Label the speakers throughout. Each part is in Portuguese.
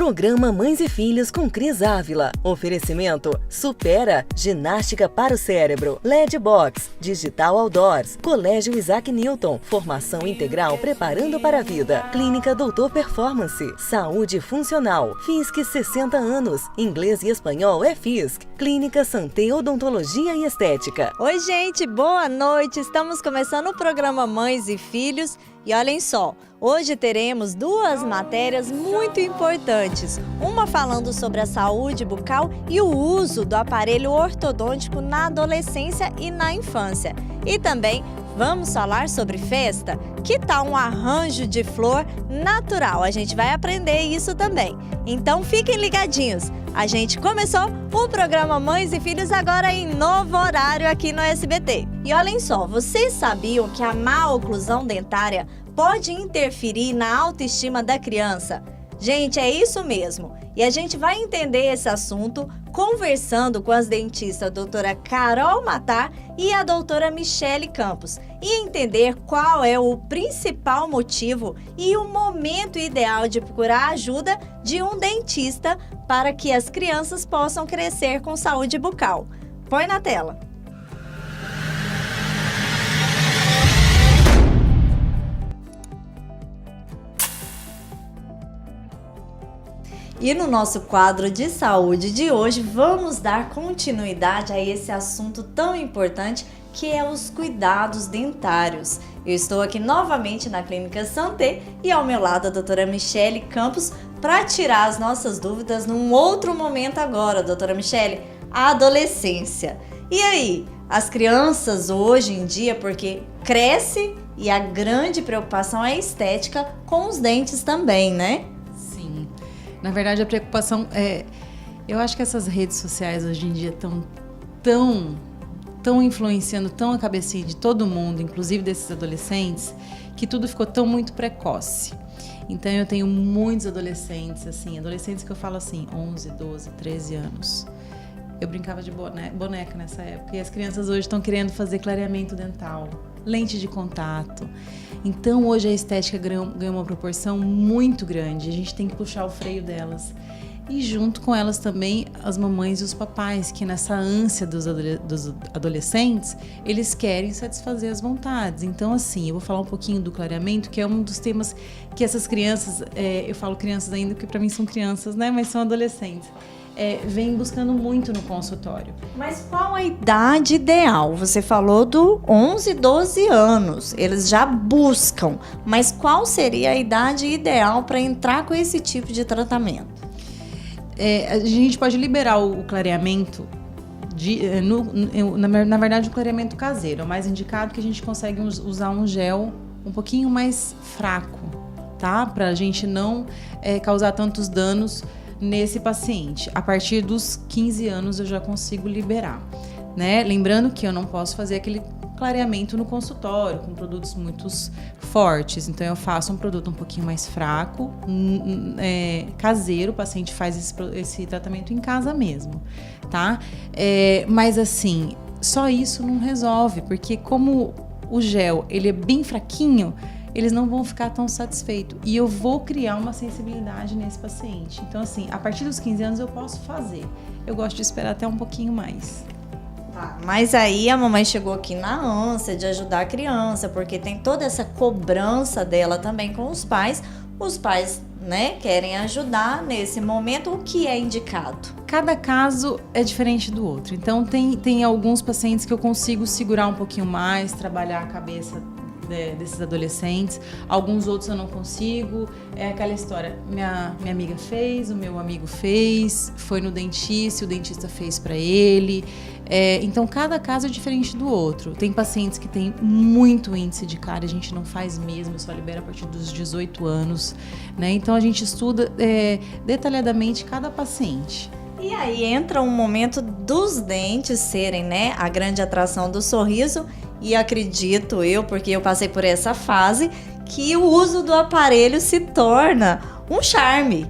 Speaker 1: Programa Mães e Filhos com Cris Ávila. Oferecimento Supera, ginástica para o cérebro. LED Box, Digital Outdoors. Colégio Isaac Newton, formação integral preparando para a vida. Clínica Doutor Performance, saúde funcional. FISC 60 anos, inglês e espanhol é FISC. Clínica Santé Odontologia e Estética.
Speaker 2: Oi gente, boa noite. Estamos começando o programa Mães e Filhos. E olhem só, hoje teremos duas matérias muito importantes. Uma falando sobre a saúde bucal e o uso do aparelho ortodôntico na adolescência e na infância. E também vamos falar sobre festa? Que tal um arranjo de flor natural? A gente vai aprender isso também. Então fiquem ligadinhos. A gente começou o programa Mães e Filhos agora em novo horário aqui no SBT. E olhem só, vocês sabiam que a má oclusão dentária pode interferir na autoestima da criança? Gente, é isso mesmo. E a gente vai entender esse assunto conversando com as dentistas doutora Carol Matar e a doutora Michele Campos e entender qual é o principal motivo e o momento ideal de procurar a ajuda de um dentista para que as crianças possam crescer com saúde bucal. Põe na tela. E no nosso quadro de saúde de hoje, vamos dar continuidade a esse assunto tão importante que é os cuidados dentários. Eu estou aqui novamente na Clínica Santé e ao meu lado a doutora Michele Campos para tirar as nossas dúvidas num outro momento agora. Doutora Michele, a adolescência. E aí, as crianças hoje em dia, porque cresce e a grande preocupação é a estética com os dentes também, né?
Speaker 3: Na verdade, a preocupação é... Eu acho que essas redes sociais hoje em dia estão tão influenciando tão a cabecinha de todo mundo, inclusive desses adolescentes, que tudo ficou tão muito precoce. Então, eu tenho muitos adolescentes, assim, adolescentes que eu falo assim, 11, 12, 13 anos. Eu brincava de boneca nessa época. E as crianças hoje estão querendo fazer clareamento dental, lente de contato. Então, hoje a estética ganhou uma proporção muito grande. A gente tem que puxar o freio delas. E junto com elas também as mamães e os papais, que nessa ânsia dos adolescentes, eles querem satisfazer as vontades. Então, assim, eu vou falar um pouquinho do clareamento, que é um dos temas que essas crianças, eu falo crianças ainda, porque para mim são crianças, né? Mas são adolescentes. Vem buscando muito no consultório.
Speaker 2: Mas qual a idade ideal? Você falou do 11, 12 anos. Eles já buscam. Mas qual seria a idade ideal para entrar com esse tipo de tratamento?
Speaker 3: A gente pode liberar o clareamento, na verdade o clareamento caseiro. É o mais indicado, que a gente consegue usar um gel um pouquinho mais fraco, tá? Para a gente não causar tantos danos nesse paciente. A partir dos 15 anos eu já consigo liberar, né? Lembrando que eu não posso fazer aquele clareamento no consultório com produtos muito fortes, então eu faço um produto um pouquinho mais fraco, caseiro, o paciente faz esse tratamento em casa mesmo, tá? Mas assim, só isso não resolve, porque como o gel ele é bem fraquinho, eles não vão ficar tão satisfeitos. E eu vou criar uma sensibilidade nesse paciente. Então, assim, a partir dos 15 anos eu posso fazer. Eu gosto de esperar até um pouquinho mais.
Speaker 2: Tá, mas aí a mamãe chegou aqui na ânsia de ajudar a criança, porque tem toda essa cobrança dela também com os pais. Os pais, né, querem ajudar nesse momento. O que é indicado?
Speaker 3: Cada caso é diferente do outro. Então, tem alguns pacientes que eu consigo segurar um pouquinho mais, trabalhar a cabeça desses adolescentes, alguns outros eu não consigo. É aquela história, minha amiga fez, o meu amigo fez, foi no dentista, o dentista fez para ele. Então cada caso é diferente do outro. Tem pacientes que têm muito índice de cárie, a gente não faz mesmo, só libera a partir dos 18 anos, né? Então a gente estuda detalhadamente cada paciente.
Speaker 2: E aí entra um momento dos dentes serem, né, a grande atração do sorriso. E acredito eu, porque eu passei por essa fase, que o uso do aparelho se torna um charme,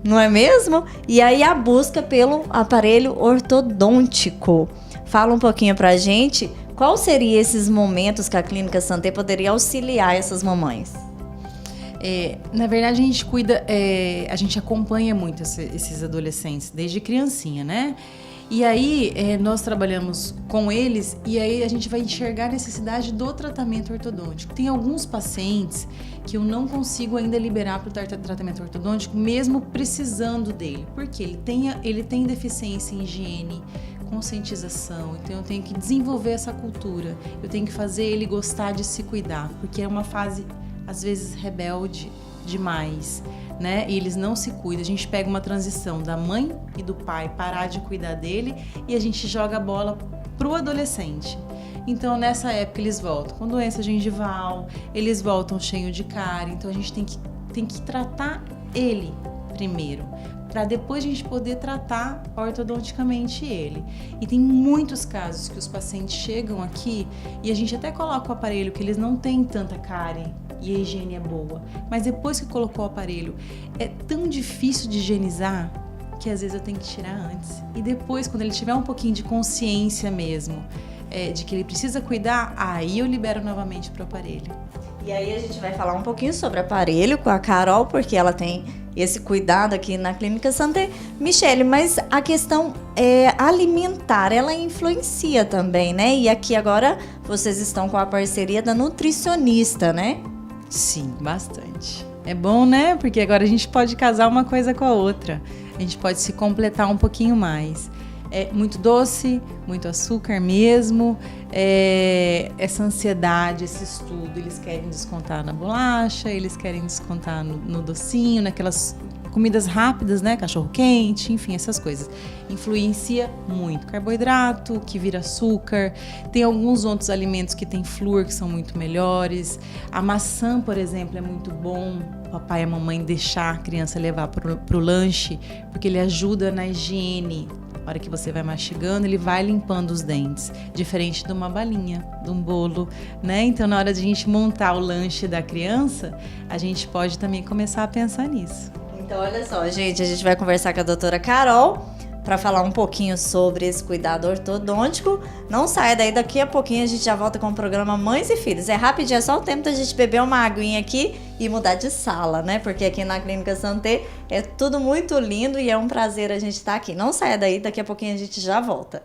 Speaker 2: não é mesmo? E aí a busca pelo aparelho ortodôntico. Fala um pouquinho pra gente, qual seriam esses momentos que a Clínica Santé poderia auxiliar essas mamães?
Speaker 3: Na verdade, a gente cuida, a gente acompanha muito esses adolescentes, desde criancinha, né? E aí, nós trabalhamos com eles e aí a gente vai enxergar a necessidade do tratamento ortodôntico. Tem alguns pacientes que eu não consigo ainda liberar para o tratamento ortodôntico, mesmo precisando dele. Porque ele tem deficiência em higiene, conscientização, então eu tenho que desenvolver essa cultura. Eu tenho que fazer ele gostar de se cuidar, porque é uma fase, às vezes, rebelde demais, né? E eles não se cuidam. A gente pega uma transição da mãe e do pai parar de cuidar dele e a gente joga a bola pro adolescente. Então, nessa época, eles voltam com doença gengival, eles voltam cheio de cárie. Então, a gente tem que tratar ele primeiro, para depois a gente poder tratar ortodonticamente ele. E tem muitos casos que os pacientes chegam aqui e a gente até coloca o aparelho que eles não têm tanta cárie e a higiene é boa, mas depois que colocou o aparelho é tão difícil de higienizar que às vezes eu tenho que tirar antes. E depois, quando ele tiver um pouquinho de consciência mesmo de que ele precisa cuidar, aí eu libero novamente para o aparelho.
Speaker 2: E aí a gente vai falar um pouquinho sobre aparelho com a Carol, porque ela tem esse cuidado aqui na Clínica Santé. Michele, mas a questão alimentar, ela influencia também, né? E aqui agora vocês estão com a parceria da nutricionista, né?
Speaker 3: Sim, bastante. É bom, né? Porque agora a gente pode casar uma coisa com a outra. A gente pode se completar um pouquinho mais. É muito doce, muito açúcar mesmo, essa ansiedade, esse estudo, eles querem descontar na bolacha, eles querem descontar no docinho, naquelas comidas rápidas, né, cachorro quente, enfim, essas coisas. Influencia muito. Carboidrato, que vira açúcar, tem alguns outros alimentos que tem flúor, que são muito melhores. A maçã, por exemplo, é muito bom o papai e a mamãe deixar a criança levar pro lanche, porque ele ajuda na higiene. Na hora que você vai mastigando, ele vai limpando os dentes, diferente de uma balinha, de um bolo, né? Então, na hora de a gente montar o lanche da criança, a gente pode também começar a pensar nisso.
Speaker 2: Então, olha só, gente, a gente vai conversar com a doutora Carol para falar um pouquinho sobre esse cuidado ortodôntico. Não saia daí, daqui a pouquinho a gente já volta com o programa Mães e Filhos. É rapidinho, é só o tempo da gente beber uma aguinha aqui e mudar de sala, né? Porque aqui na Clínica Santé é tudo muito lindo e é um prazer a gente estar aqui. Não saia daí, daqui a pouquinho a gente já volta.